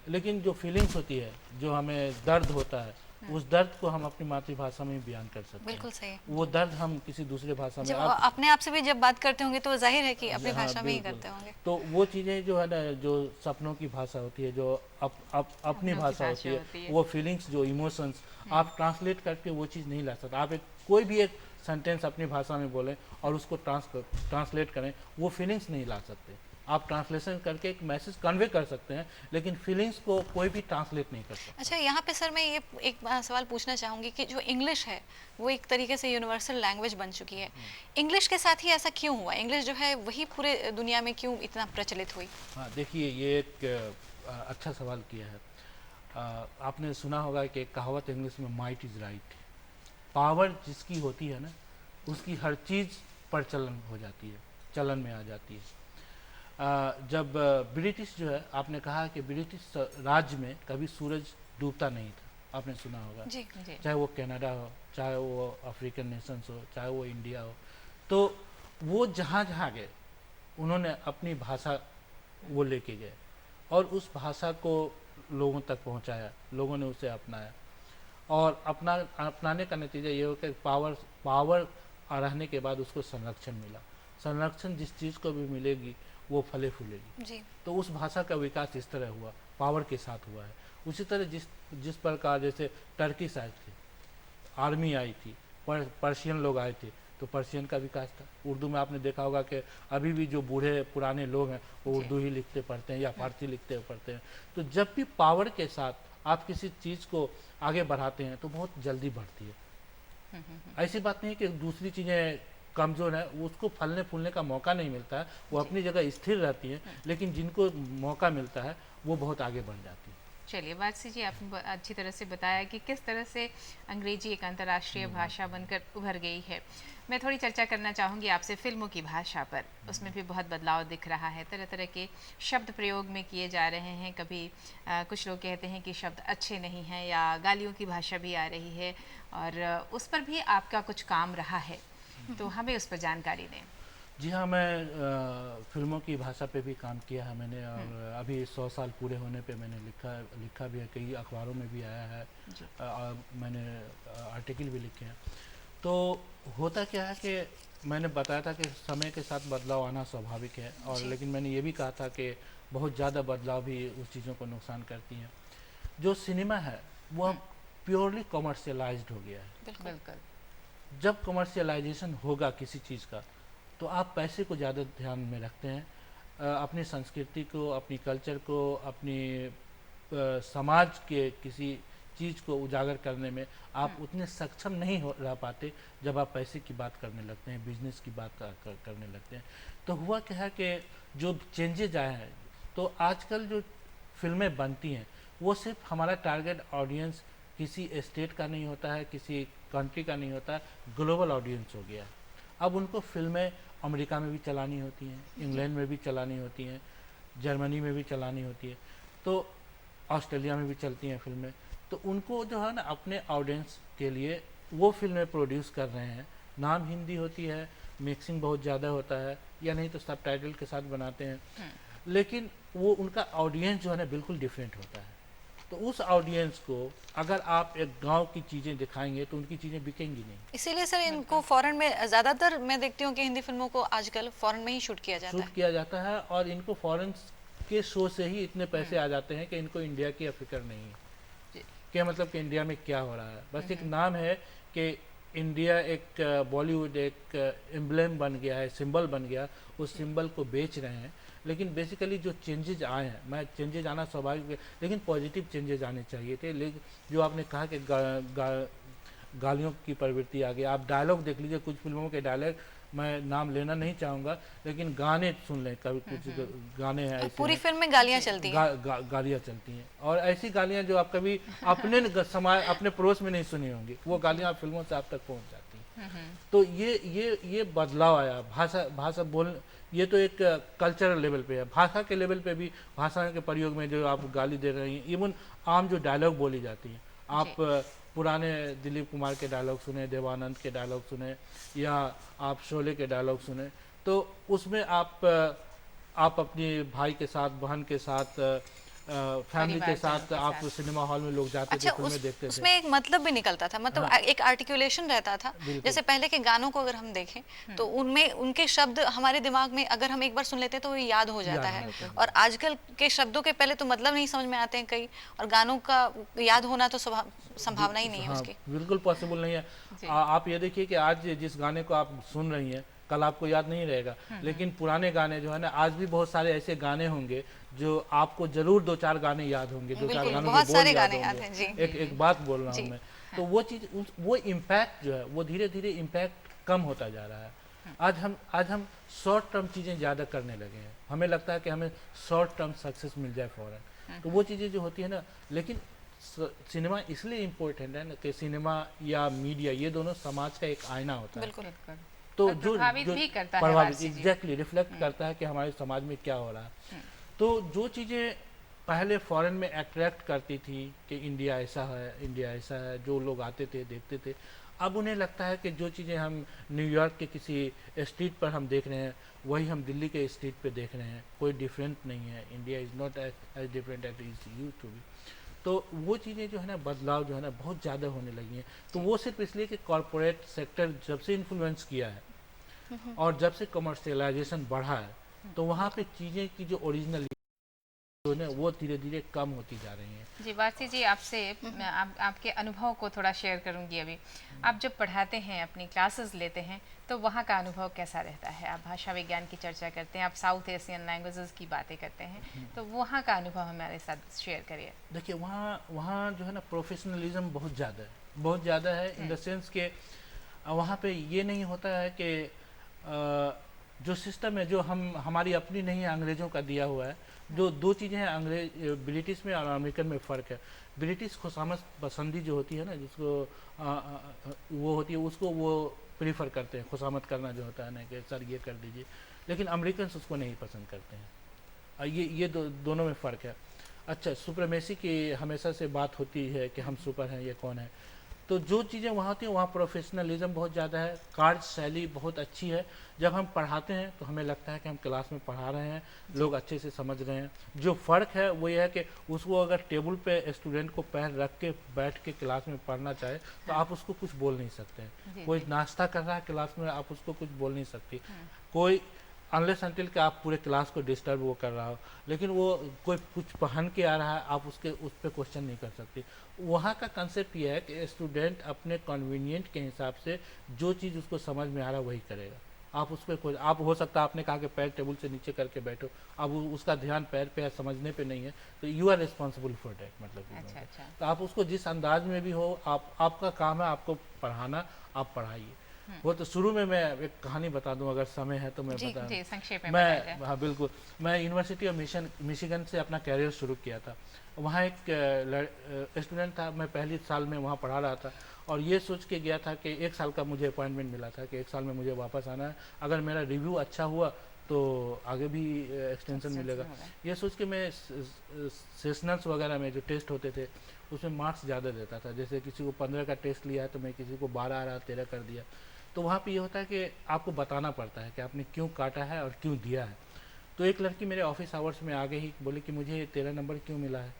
लेकिन जो फीलिंग्स होती है, जो हमें दर्द होता है, उस दर्द को हम अपनी मातृभाषा में ही बयान कर सकते हैं। बिल्कुल सही। वो दर्द हम किसी दूसरे भाषा में जब आप अपने आप से भी जब बात करते होंगे तो जाहिर है कि अपनी हाँ भाषा में ही बिल्कुल। करते होंगे। तो वो चीज़ें जो है ना, जो सपनों की भाषा होती है, जो अपनी अपनों की भाषा होती भाषा है, होती है। वो फीलिंग्स, जो इमोशंस आप ट्रांसलेट करके वो चीज़ नहीं ला सकते। आप कोई भी एक सेंटेंस अपनी भाषा में बोलें और उसको ट्रांसलेट करें, वो फीलिंग्स नहीं ला सकते। आप ट्रांसलेशन करके एक मैसेज कन्वे कर सकते हैं, लेकिन फीलिंग्स को कोई भी ट्रांसलेट नहीं कर सकता। अच्छा, यहाँ पे सर मैं ये एक सवाल पूछना चाहूँगी कि जो इंग्लिश है वो एक तरीके से यूनिवर्सल लैंग्वेज बन चुकी है, इंग्लिश के साथ ही ऐसा क्यों हुआ? इंग्लिश जो है वही पूरे दुनिया में क्यों इतना प्रचलित हुई? हाँ देखिए, ये एक अच्छा सवाल किया है। आपने सुना होगा कि एक कहावत इंग्लिश में, माइट इज़ राइट। पावर जिसकी होती है ना, उसकी हर चीज़ प्रचलन हो जाती है, चलन में आ जाती है। जब ब्रिटिश जो है, आपने कहा कि ब्रिटिश राज्य में कभी सूरज डूबता नहीं था, आपने सुना होगा। जी। जी। चाहे वो कनाडा हो, चाहे वो अफ्रीकन नेशंस हो, चाहे वो इंडिया हो, तो वो जहाँ जहाँ गए उन्होंने अपनी भाषा वो लेके गए और उस भाषा को लोगों तक पहुँचाया, लोगों ने उसे अपनाया। और अपनाने का नतीजा ये हो कि पावर रहने के बाद उसको संरक्षण मिला। संरक्षण जिस चीज़ को भी मिलेगी वो फले फूलेगी। जी। तो उस भाषा का विकास इस तरह हुआ, पावर के साथ हुआ है। उसी तरह जिस प्रकार जैसे टर्किश आए थे, आर्मी आई थी, पर्शियन लोग आए थे, तो पर्शियन का विकास था। उर्दू में आपने देखा होगा कि अभी भी जो बूढ़े पुराने लोग हैं वो जी। उर्दू ही लिखते पढ़ते हैं या फारसी लिखते पढ़ते हैं। तो जब भी पावर के साथ आप किसी चीज़ को आगे बढ़ाते हैं तो बहुत जल्दी बढ़ती है। ऐसी बात नहीं कि दूसरी चीज़ें कमज़ोर है, उसको फलने फूलने का मौका नहीं मिलता है, वो अपनी जगह स्थिर रहती है, लेकिन जिनको मौका मिलता है वो बहुत आगे बढ़ जाती है। चलिए, वारसी जी, आपने अच्छी तरह से बताया कि किस तरह से अंग्रेजी एक अंतर्राष्ट्रीय भाषा बनकर उभर गई है। मैं थोड़ी चर्चा करना चाहूँगी आपसे फिल्मों की भाषा पर। उसमें भी बहुत बदलाव दिख रहा है, तरह तरह के शब्द प्रयोग में किए जा रहे हैं। कभी कुछ लोग कहते हैं कि शब्द अच्छे नहीं हैं, या गालियों की भाषा भी आ रही है, और उस पर भी आपका कुछ काम रहा है, तो हमें उस पर जानकारी दें। जी हाँ, मैं फिल्मों की भाषा पे भी काम किया है मैंने, और अभी 100 साल पूरे होने पे मैंने लिखा भी है, कई अखबारों में भी आया है। मैंने आर्टिकल भी लिखे हैं। तो होता क्या है कि मैंने बताया था कि समय के साथ बदलाव आना स्वाभाविक है, और लेकिन मैंने ये भी कहा था कि बहुत ज़्यादा बदलाव भी उस चीज़ों को नुकसान करती हैं। जो सिनेमा है वो प्योरली कॉमर्शियलाइज्ड हो गया है। बिल्कुल। जब कमर्शियलाइजेशन होगा किसी चीज़ का, तो आप पैसे को ज़्यादा ध्यान में रखते हैं, अपनी संस्कृति को, अपनी कल्चर को, अपनी समाज के किसी चीज़ को उजागर करने में आप उतने सक्षम नहीं रह पाते जब आप पैसे की बात करने लगते हैं, बिजनेस की बात करने लगते हैं। तो हुआ क्या है कि जो चेंजेज आए हैं, तो आजकल जो फिल्में बनती हैं वो सिर्फ हमारा टारगेट ऑडियंस किसी स्टेट का नहीं होता है, किसी कंट्री का नहीं होता है, ग्लोबल ऑडियंस हो गया है। अब उनको फिल्में अमेरिका में भी चलानी होती हैं, इंग्लैंड में भी चलानी होती हैं, जर्मनी में भी चलानी होती है, तो ऑस्ट्रेलिया में भी चलती हैं फिल्में। तो उनको जो है ना, अपने ऑडियंस के लिए वो फिल्में प्रोड्यूस कर रहे हैं। नाम हिंदी होती है, मिक्सिंग बहुत ज़्यादा होता है, या नहीं तो सबटाइटल के साथ बनाते हैं, लेकिन वो उनका ऑडियंस जो है ना बिल्कुल डिफरेंट होता है। तो उस ऑडियंस को अगर आप एक गांव की चीज़ें दिखाएंगे तो उनकी चीज़ें बिकेंगी नहीं। इसीलिए सर इनको फॉरेन में ज़्यादातर मैं देखती हूँ कि हिंदी फिल्मों को आजकल फॉरेन में ही शूट किया जाता शूट है। किया जाता है, और इनको फॉरेन के शो से ही इतने पैसे आ जाते हैं कि इनको इंडिया की फिक्र नहीं है। जी। क्या मतलब कि इंडिया में क्या हो रहा है, बस एक नाम है कि इंडिया एक बॉलीवुड एक एम्ब्लेम बन गया है, सिंबल बन गया, उस सिंबल को बेच रहे हैं। लेकिन बेसिकली जो चेंजेज आए हैं, मैं चेंजेज आना स्वाभाविक है, लेकिन पॉजिटिव चेंजेज आने चाहिए थे। लेकिन जो आपने कहा कि गालियों की प्रवृत्ति आ गई, आप डायलॉग देख लीजिए, कुछ फिल्मों के डायलॉग, मैं नाम लेना नहीं चाहूँगा, लेकिन गाने सुन लें, कभी कुछ गाने हैं ऐसे पूरी हैं, फिल्म में गालियाँ चलती हैं। गालियाँ चलती हैं, और ऐसी गालियाँ जो आप कभी समाज अपने पड़ोस में नहीं सुनी होंगी, वो गालियाँ फिल्मों से आप तक पहुँच जाती हैं। तो ये बदलाव आया, भाषा बोल, ये तो एक कल्चरल लेवल पे है। भाषा के लेवल पे भी भाषा के प्रयोग में जो आप गाली दे रही हैं, इवन आम जो डायलॉग बोली जाती हैं, आप पुराने दिलीप कुमार के डायलॉग सुने, देवानंद के डायलॉग सुने, या आप शोले के डायलॉग सुने, तो उसमें आप अपने भाई के साथ, बहन के साथ फैमिली के परिवारजनों साथ के आप साथ। सिनेमा हॉल में लोग जाते थे, अच्छा, फिल्में देखते थे। उसमें एक मतलब भी निकलता था, मतलब हाँ। एक आर्टिकुलेशन रहता था। बिल्कुल। जैसे पहले के गानों को अगर हम देखें तो उनमें उनके शब्द हमारे दिमाग में अगर हम एक बार सुन लेते हैं तो वो याद हो जाता याद है। हो जाता है। और आजकल के शब्दों के पहले तो मतलब नहीं समझ में आते हैं कई, और गानों का याद होना तो संभावना ही नहीं है हाँ, उसकी। बिल्कुल पॉसिबल नहीं है। जी। आप ये देखिए कि आज जिस गाने को आप सुन रही हैं कल आपको याद नहीं रहेगा, लेकिन पुराने गाने जो है ना, आज भी बहुत सारे ऐसे गाने होंगे जो आपको जरूर दो चार गाने याद होंगे, दो चार बिल्कुल, गानों के बहुत बोल सारे याद गाने याद होंगे। हैं जी। एक बात बोल रहा हूँ जी। मैं, तो वो चीज वो इम्पैक्ट जो है वो धीरे धीरे इम्पैक्ट कम होता जा रहा है। आज हम शॉर्ट टर्म चीज़ें ज़्यादा करने लगे हैं। हमें लगता है कि हमें शॉर्ट टर्म सक्सेस मिल जाए फ़ौरन, तो वो चीज़ें जो होती है ना, लेकिन सिनेमा इसलिए इम्पोर्टेंट है ना कि सिनेमा या मीडिया ये दोनों समाज का एक आईना होता है। बिल्कुल। बिल्कुल। तो और जो प्रभावित जो भी करता है प्रभावित वारसी जी। एग्जैक्टली रिफ्लेक्ट करता है कि हमारे समाज में क्या हो रहा है। तो जो चीज़ें पहले फॉरेन में अट्रैक्ट करती थी कि इंडिया ऐसा है, इंडिया ऐसा है, जो लोग आते थे देखते थे, अब उन्हें लगता है कि जो चीज़ें हम न्यूयॉर्क के किसी स्ट्रीट पर हम देख रहे हैं वही हम दिल्ली के स्ट्रीट पे देख रहे हैं, कोई डिफरेंट नहीं है। India is not as different as is use to be. तो वो चीज़ें जो है ना, बदलाव जो है ना बहुत ज़्यादा होने लगी हैं। तो वो सिर्फ इसलिए कि कॉरपोरेट सेक्टर जब से इन्फ्लुएंस किया है और जब से कमर्शियलाइजेशन बढ़ा है, तो वहाँ पे चीज़ें की जो ओरिजिनल जो है वो धीरे धीरे कम होती जा रही हैं। जी वारसी जी, आपसे मैं आपके अनुभव को थोड़ा शेयर करूंगी अभी। आप जब पढ़ाते हैं, अपनी क्लासेस लेते हैं, तो वहाँ का अनुभव कैसा रहता है? आप भाषा विज्ञान की चर्चा करते हैं, आप साउथ एशियन लैंग्वेजेस की बातें करते हैं, तो वहाँ का अनुभव हमारे साथ शेयर करिए। देखिए वहाँ वहाँ जो है ना प्रोफेशनलिज्म बहुत ज़्यादा है, बहुत ज़्यादा है, इन द सेंस के वहाँ पे ये नहीं होता है कि जो सिस्टम है जो हमारी अपनी नहीं है, अंग्रेज़ों का दिया हुआ है। जो दो चीज़ें हैं ब्रिटिश में और अमेरिकन में फ़र्क है। ब्रिटिश खुशामद पसंदी जो होती है ना, जिसको वो होती है, उसको वो प्रीफर करते हैं, खुशामद करना जो होता है ना कि सर ये कर दीजिए, लेकिन अमेरिकन उसको नहीं पसंद करते हैं। ये दोनों में फ़र्क है। अच्छा, सुप्रीमेसी की हमेशा से बात होती है कि हम सुपर हैं, ये कौन है। तो जो चीज़ें वहाँ होती हैं वहाँ प्रोफेशनलिज्म बहुत ज़्यादा है, कार्यशैली बहुत अच्छी है। जब हम पढ़ाते हैं तो हमें लगता है कि हम क्लास में पढ़ा रहे हैं, लोग अच्छे से समझ रहे हैं। जो फ़र्क है वो ये है कि उसको अगर टेबल पे स्टूडेंट को पैर रख के बैठ के क्लास में पढ़ना चाहे तो आप उसको कुछ बोल नहीं सकते हैं। जी, कोई नाश्ता कर रहा है क्लास में, आप उसको कुछ बोल नहीं सकती। कोई अनलेस अनटिल कि आप पूरे क्लास को डिस्टर्ब वो कर रहा हो, लेकिन वो कोई कुछ पहन के आ रहा है, आप उस पर क्वेश्चन नहीं कर सकती। वहाँ का कंसेप्ट ये है कि स्टूडेंट अपने कन्वीनियंट के हिसाब से जो चीज़ उसको समझ में आ रहा है वही करेगा। आप उस पर आप हो सकता है आपने कहा कि पैर टेबल से नीचे करके बैठो, अब उसका ध्यान पैर पे है, समझने पे नहीं है, तो you are responsible for that. मतलब अच्छा अच्छा। तो आप उसको जिस अंदाज में भी हो, आपका काम है आपको पढ़ाना, आप पढ़ाइए। वो तो शुरू में मैं एक कहानी बता दूं अगर समय है तो मैं जी, बता जी संक्षेप में बताया जाए। मैं हाँ बिल्कुल, मैं यूनिवर्सिटी ऑफ मिशिगन से अपना कैरियर शुरू किया था। वहाँ एक स्टूडेंट था, मैं पहली साल में वहाँ पढ़ा रहा था और ये सोच के गया था कि 1 साल का मुझे अपॉइंटमेंट मिला था कि 1 साल में मुझे वापस आना है, अगर मेरा रिव्यू अच्छा हुआ तो आगे भी एक्सटेंशन मिलेगा। ये सोच के मैं सेशनल्स वगैरह में जो टेस्ट होते थे उसमें मार्क्स ज़्यादा देता था। जैसे किसी को 15 का टेस्ट लिया है तो मैं किसी को 12 आ रहा 13 कर दिया। तो वहाँ पे ये होता है कि आपको बताना पड़ता है कि आपने क्यों काटा है और क्यों दिया है। तो एक लड़की मेरे ऑफिस आवर्स में आ गई ही, बोली कि मुझे 13 नंबर क्यों मिला है।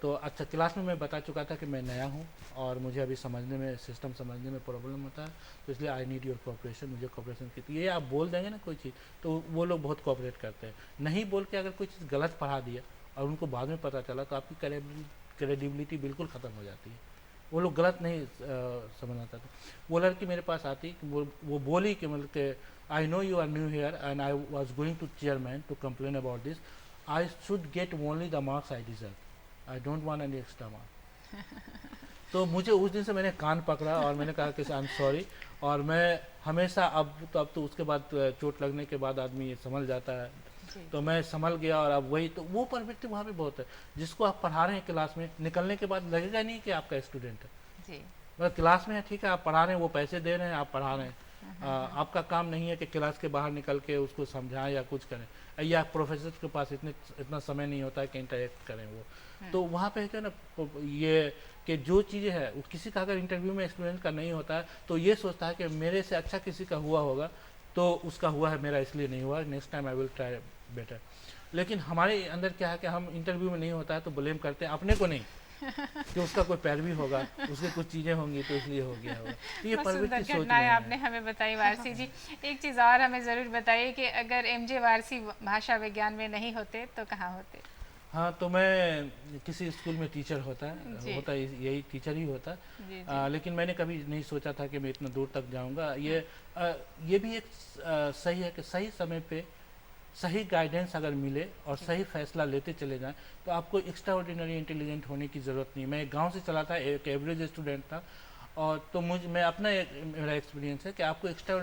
तो अच्छा, क्लास में मैं बता चुका था कि मैं नया हूँ और मुझे अभी समझने में, सिस्टम समझने में प्रॉब्लम होता है, तो इसलिए आई नीड योर कोऑपरेशन, मुझे कोऑपरेशन की। तो ये आप बोल देंगे ना कोई चीज़ तो वो लोग बहुत कोऑपरेट करते हैं। नहीं बोल के अगर कोई चीज़ गलत पढ़ा दिया और उनको बाद में पता चला तो आपकी क्रेडिबिलिटी बिल्कुल ख़त्म हो जाती है। वो लोग गलत नहीं समझना चाहते। वो लड़की मेरे पास आती, वो बोली कि मतलब कि I know you are new here and I was going to chairman to complain about this, I should get only the marks I deserve, I don't want any extra marks. तो मुझे उस दिन से मैंने कान पकड़ा और मैंने कहा कि आई एम सॉरी। और मैं हमेशा अब तो उसके बाद चोट लगने के बाद आदमी ये समझ जाता है, तो मैं संभल गया। और अब वही तो वो प्रवृत्ति वहाँ पे बहुत है, जिसको आप पढ़ा रहे हैं क्लास में, निकलने के बाद लगेगा नहीं कि आपका स्टूडेंट है। जी। मतलब क्लास में है ठीक है, आप पढ़ा रहे हैं, वो पैसे दे रहे हैं, आप पढ़ा रहे हैं। आपका काम नहीं है कि क्लास के बाहर निकल के उसको समझाएं या कुछ करें, या प्रोफेसर के पास इतना समय नहीं होता है कि इंटरेक्ट करें वो। तो वहाँ पे है ना ये कि जो चीज़ें है किसी का अगर इंटरव्यू में स्टूडेंट का नहीं होता है तो ये सोचता है कि मेरे से अच्छा किसी का हुआ होगा, तो उसका हुआ है, मेरा इसलिए नहीं हुआ, next time I will try better. लेकिन हमारे अंदर क्या है कि हम इंटरव्यू में नहीं होता है तो ब्लेम करते हैं अपने को नहीं कि उसका कोई पैरवी होगा, उसके कुछ चीज़ें होंगी तो इसलिए हो गया होगा। तो ये बहुत सुंदर प्रवृत्ति सोच घटनाएं में आपने है। हमें बताई वारसी जी। एक चीज़ और हमें ज़रूर बताइए कि अगर एमजे वारसी भाषा विज्ञान में नहीं होते तो कहाँ होते? हाँ, तो मैं किसी स्कूल में टीचर जी। होता यही टीचर ही होता। जी जी। लेकिन मैंने कभी नहीं सोचा था कि मैं इतना दूर तक जाऊंगा। ये भी एक सही है कि सही समय पे सही गाइडेंस अगर मिले और सही फैसला लेते चले जाएं तो आपको एक्स्ट्रा ऑर्डिनरी इंटेलिजेंट होने की ज़रूरत नहीं। मैं एक गांव से चला था, एक एवरेज स्टूडेंट था, और तो मेरा एक्सपीरियंस है कि आपको एक्स्ट्रा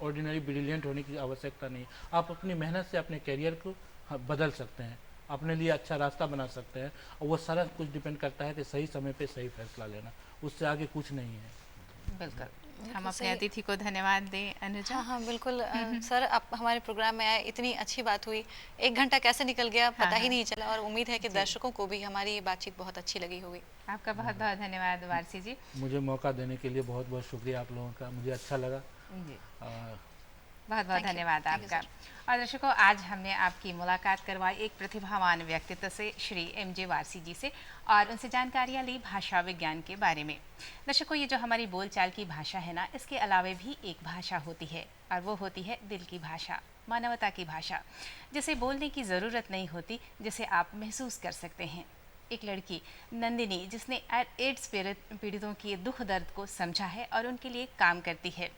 ऑर्डिनरी ब्रिलियंट होने की आवश्यकता नहीं। आप अपनी मेहनत से अपने करियर को बदल सकते हैं, अपने लिए अच्छा रास्ता बना सकते हैं, और वो सारा कुछ डिपेंड करता है कि सही समय पे सही फैसला लेना, उससे आगे कुछ नहीं है। बिल्कुल। हम बिल्कुल अपने सही। अतिथि को धन्यवाद दें अनुजा। हाँ हाँ बिल्कुल सर, आप हमारे प्रोग्राम में आए, इतनी अच्छी बात हुई, 1 घंटा कैसे निकल गया हाँ, पता ही हाँ। नहीं चला, और उम्मीद है कि जी। दर्शकों को भी हमारी ये बातचीत बहुत अच्छी लगी होगी। आपका बहुत बहुत धन्यवाद वारसी जी। मुझे मौका देने के लिए बहुत बहुत शुक्रिया आप लोगों का, मुझे अच्छा लगा। जी, आ, बहुत बहुत Thank you. धन्यवाद Thank you, आपका। और दर्शकों, आज हमने आपकी मुलाकात करवाई एक प्रतिभावान व्यक्तित्व से, श्री एमजे वारसी जी से, और उनसे जानकारियाँ ली भाषा विज्ञान के बारे में। दर्शकों, ये जो हमारी बोलचाल की भाषा है ना, इसके अलावे भी एक भाषा होती है, और वो होती है दिल की भाषा, मानवता की भाषा, जिसे बोलने की ज़रूरत नहीं होती, जिसे आप महसूस कर सकते हैं। एक लड़की नंदिनी, जिसने एड्स पीड़ितों के दुख दर्द को समझा है और उनके लिए काम करती है,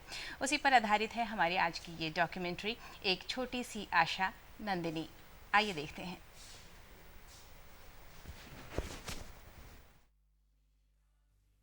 उसी पर आधारित है हमारी आज की ये डॉक्यूमेंट्री, एक छोटी सी आशा, नंदिनी। आइए देखते हैं।